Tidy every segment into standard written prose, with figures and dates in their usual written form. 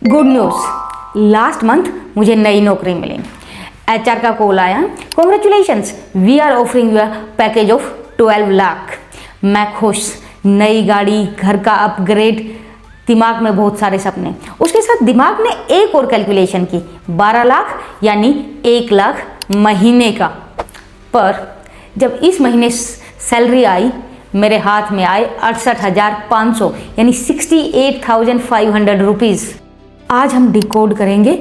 Good news, last month मुझे नई नौकरी मिली। एचआर का कॉल आया, congratulations, we are offering you package of 12 lakh. मैं खुश, नई गाड़ी, घर का अपग्रेड, दिमाग में बहुत सारे सपने। उसके साथ दिमाग ने एक और कैलकुलेशन की, 12 लाख यानी 1 लाख महीने का। पर जब इस महीने सैलरी आई, मेरे हाथ में आए 68,500 यानी 68,500 रुपीज़। आज हम डिकोड करेंगे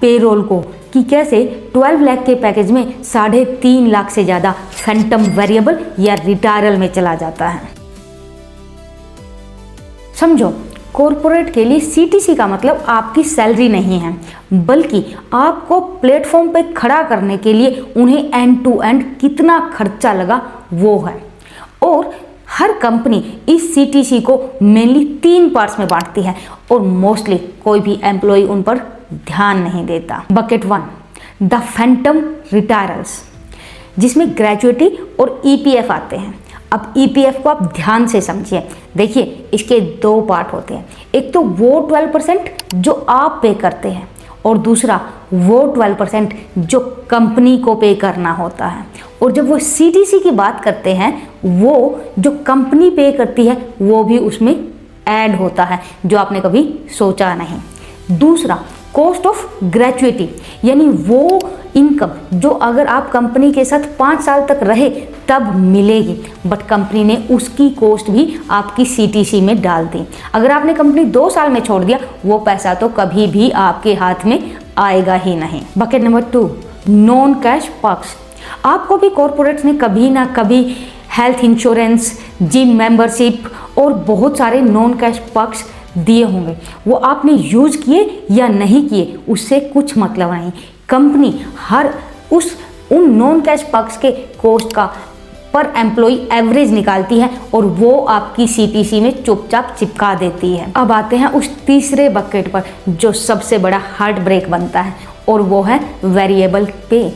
पेरोल को कि कैसे 12 लाख के पैकेज में 3.5 लाख से ज़्यादा फैंटम वेरिएबल या रिटायरल में चला जाता है। समझो, कॉरपोरेट के लिए सीटीसी का मतलब आपकी सैलरी नहीं है, बल्कि आपको प्लेटफॉर्म पे खड़ा करने के लिए उन्हें एंड टू एंड कितना खर्चा लगा वो है। और हर कंपनी इस सीटीसी को मेनली 3 पार्ट्स में बांटती है और मोस्टली कोई भी एम्प्लॉय उन पर ध्यान नहीं देता। बकेट 1, द फैंटम रिटायरल्स, जिसमें ग्रेजुएटी और ईपीएफ आते हैं। अब ईपीएफ को आप ध्यान से समझिए। देखिए, इसके 2 पार्ट होते हैं। एक तो वो 12% जो आप पे करते हैं और दूसरा वो 12% जो कंपनी को पे करना होता है। और जब वो सीटीसी की बात करते हैं, वो जो कंपनी पे करती है वो भी उसमें ऐड होता है, जो आपने कभी सोचा नहीं। दूसरा, कॉस्ट ऑफ ग्रेजुएटी, यानी वो इनकम जो अगर आप कंपनी के साथ 5 साल तक रहे तब मिलेगी, बट कंपनी ने उसकी कॉस्ट भी आपकी सीटीसी में डाल दी। अगर आपने कंपनी 2 साल में छोड़ दिया, वो पैसा तो कभी भी आपके हाथ में आएगा ही नहीं। Bucket number 2, non cash perks. आपको भी कॉर्पोरेट्स ने कभी ना कभी हेल्थ इंश्योरेंस, जिम मेंबरशिप और बहुत सारे नॉन कैश पर्क्स दिए होंगे। वो आपने यूज किए या नहीं किए, उससे कुछ मतलब नहीं। कंपनी उन नॉन कैश पर्क्स के कॉस्ट का पर एम्प्लॉय एवरेज निकालती है और वो आपकी सीटीसी में चुपचाप चिपका देती है। अब आते हैं उस तीसरे बकेट पर जो सबसे बड़ा हार्ट ब्रेक बनता है, और वो है वेरिएबल पे।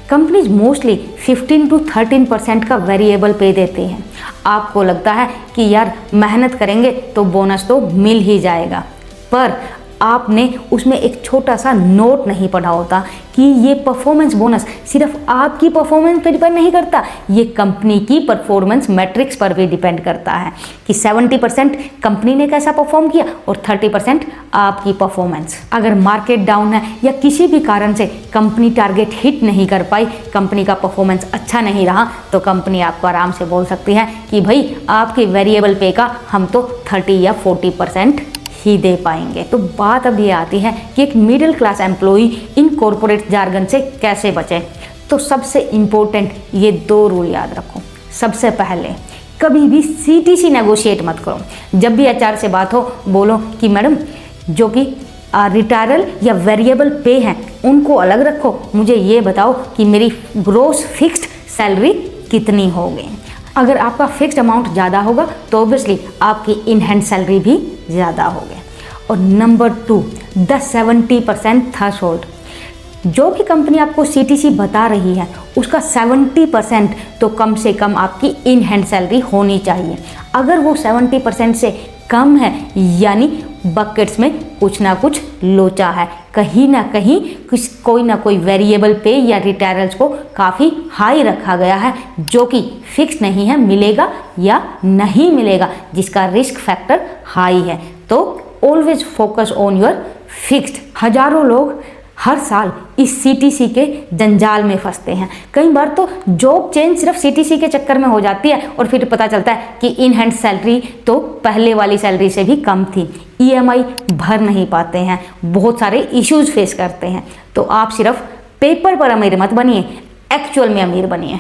कंपनीज मोस्टली 15 to 13% का वेरिएबल पे देते हैं। आपको लगता है कि यार मेहनत करेंगे तो बोनस तो मिल ही जाएगा, पर आपने उसमें एक छोटा सा नोट नहीं पढ़ा होता कि ये परफॉर्मेंस बोनस सिर्फ आपकी परफॉर्मेंस पर डिपेंड नहीं करता, ये कंपनी की परफॉर्मेंस मैट्रिक्स पर भी डिपेंड करता है कि 70% कंपनी ने कैसा परफॉर्म किया और 30% आपकी परफॉर्मेंस। अगर मार्केट डाउन है या किसी भी कारण से कंपनी टारगेट हिट नहीं कर पाई, कंपनी का परफॉर्मेंस अच्छा नहीं रहा, तो कंपनी आपको आराम से बोल सकती है कि भाई आपके वेरिएबल पे का हम तो 30 या 40% ही दे पाएंगे। तो बात अब ये आती है कि एक middle class employee in corporate jargon से कैसे बचे। तो सबसे इम्पोर्टेंट ये 2 रूल याद रखो। सबसे पहले, कभी भी सीटीसी नेगोशिएट मत करो। जब भी एचआर से बात हो, बोलो कि मैडम जो कि रिटायरल या वेरिएबल पे हैं उनको अलग रखो, मुझे ये बताओ कि मेरी ग्रोस फिक्स्ड सैलरी कितनी होगी। अगर आपका फिक्स्ड अमाउंट ज़्यादा होगा तो ऑब्वियसली आपकी इन हैंड सैलरी भी ज़्यादा होगी। और नंबर 2, द 70% थ्रेशोल्ड। जो भी कंपनी आपको सीटीसी बता रही है उसका 70% तो कम से कम आपकी इन हैंड सैलरी होनी चाहिए। अगर वो 70% से कम है, यानी बकेट्स में कुछ ना कुछ लोचा है, कहीं ना कहीं कोई ना कोई वेरिएबल पे या रिटायरल्स को काफ़ी हाई रखा गया है, जो कि फिक्स नहीं है मिलेगा या नहीं मिलेगा, जिसका रिस्क फैक्टर हाई है। तो always focus on your fixed. हजारों लोग हर साल इस सीटीसी के जंजाल में फंसते हैं। कई बार तो जॉब चेंज सिर्फ सीटीसी के चक्कर में हो जाती है और फिर पता चलता है कि इन हैंड सैलरी तो पहले वाली सैलरी से भी कम थी। ईएमआई भर नहीं पाते हैं, बहुत सारे इश्यूज फेस करते हैं। तो आप सिर्फ पेपर पर अमीर मत बनिए, एक्चुअल में अमीर बनिए।